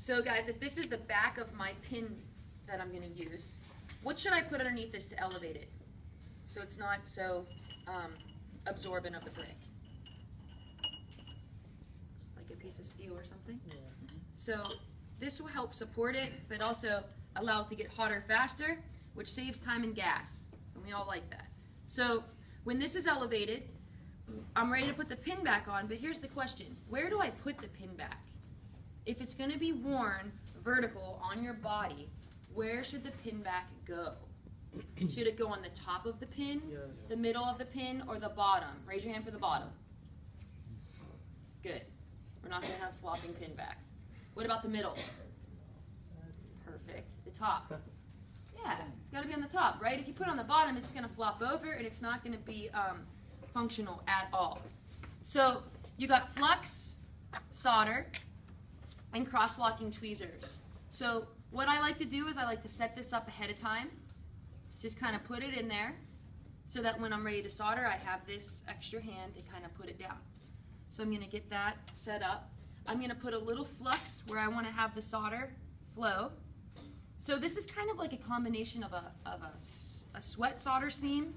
So guys, if this is the back of my pin that I'm going to use, what should I put underneath this to elevate it so it's not so absorbent of the brick? Like a piece of steel or something? Yeah. So this will help support it, but also allow it to get hotter faster, which saves time and gas, and we all like that. So when this is elevated, I'm ready to put the pin back on, but here's the question. Where do I put the pin back? If it's going to be worn vertical on your body, where should the pin back go? Should it go on the top of the pin, the middle of the pin, or the bottom? Raise your hand for the bottom. Good. We're not going to have flopping pin backs. What about the middle? Perfect. The top. Yeah, it's got to be on the top, right? If you put it on the bottom, it's just going to flop over, and it's not going to be functional at all. So you got flux, solder, and cross-locking tweezers. So what I like to do is I like to set this up ahead of time. Just kind of put it in there so that when I'm ready to solder, I have this extra hand to kind of put it down. So I'm going to get that set up. I'm going to put a little flux where I want to have the solder flow. So this is kind of like a combination of a sweat solder seam,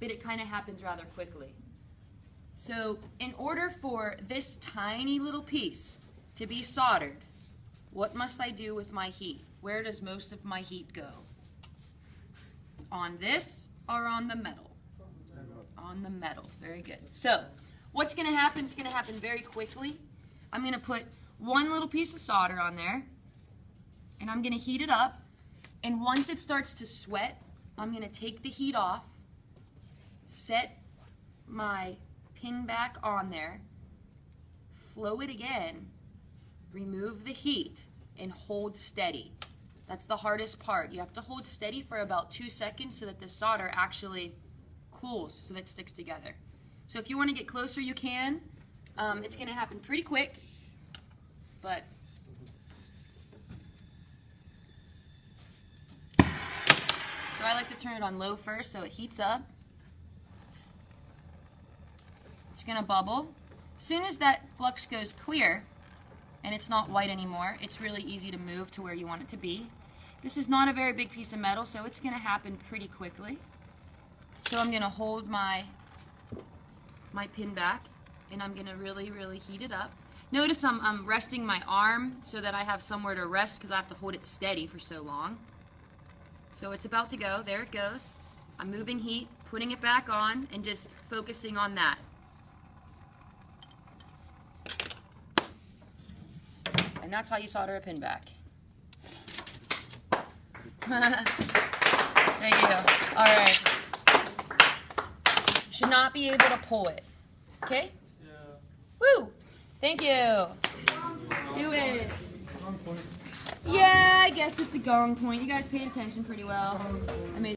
but it kind of happens rather quickly. So in order for this tiny little piece to be soldered, what must I do with my heat? Where does most of my heat go? On this or on the metal? On the metal. Very good. So what's going to happen? It's going to happen very quickly. I'm going to put one little piece of solder on there, and I'm going to heat it up. And once it starts to sweat, I'm going to take the heat off, set my pin back on there, flow it again, remove the heat, and hold steady. That's the hardest part. You have to hold steady for about 2 seconds so that the solder actually cools so that it sticks together. So if you want to get closer, you can. It's going to happen pretty quick, but so I like to turn it on low first so it heats up. It's going to bubble. As soon as that flux goes clear and it's not white anymore, it's really easy to move to where you want it to be. This is not a very big piece of metal, so it's going to happen pretty quickly. So I'm going to hold my pin back, and I'm going to really, really heat it up. Notice I'm resting my arm so that I have somewhere to rest because I have to hold it steady for so long. So it's about to go. There it goes. I'm moving heat, putting it back on, and just focusing on that. And that's how you solder a pin back. There you go. All right. You should not be able to pull it. Okay? Yeah. Woo! Thank you. Do it. Yeah, I guess it's a gong point. You guys paid attention pretty well. I made